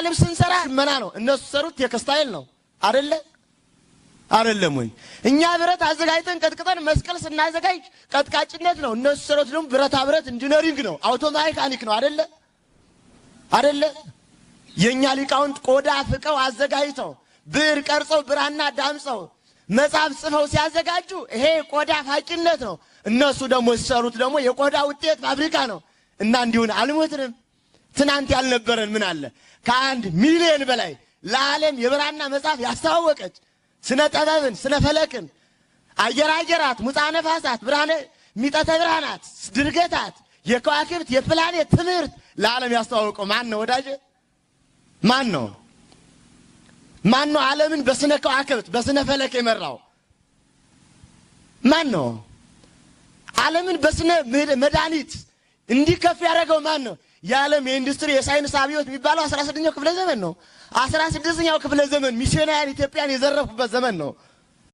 ልብስ እንሰራ መና ነው እነሱ ሰሩት ቴክስታይል ነው አይደለም ወይ እኛ ብረት አዘጋጅተን ቀጥቅጠን መስቀል ስናዘጋጅ ቀጥቃጭነት ነው እነሱ ሰሩት ደግሞ ብረታ ብረት ኢንጂነሪንግ ነው አውቶ ሜካኒክ ነው አይደለ የኛ ሊቃውንት ቆዳ ፍቀው አዘጋጅተው ብር ቀርጸው ብራና ዳምጸው መጽሐፍ ጽፈው ሲያዘጋጁ ይሄ ቆዳ ፋቂነት ነው እነሱ ደግሞ ሲሰሩት ደግሞ የቆዳ ውጤት ፋብሪካ ነው እና እንዲሁን አልሞትንም ትናንት ያልነበረን ምን አለ ከ1 ሚሊዮን በላይ ለዓለም የብራና መጽሐፍ ያስተዋወቀች ስነ ጠበብን ስነ ፈለክን አየራጀራት ሙፃ ነፋሳት ብርሃነ ሚጠተ ብርሃናት ድርገታት የከዋክብት የፕላኔት ትምህርት ለዓለም ያስተዋወቀው ማን ነው ወዳጄ ማን ነው ዓለምን በስነ ከዋክብት በስነ ፈለክ የመራው ማን ነው ዓለምን በስነ መድኃኒት እንዲከፍ ያደረገው ማን ነው የዓለም የኢንዱስትሪ የሳይንስ አብዮት የሚባለው 16ኛው ክፍለ ዘመን ነው 16ኛው ክፍለ ዘመን ሚሽናውያን ኢትዮጵያን የዘረፉበት ዘመን ነው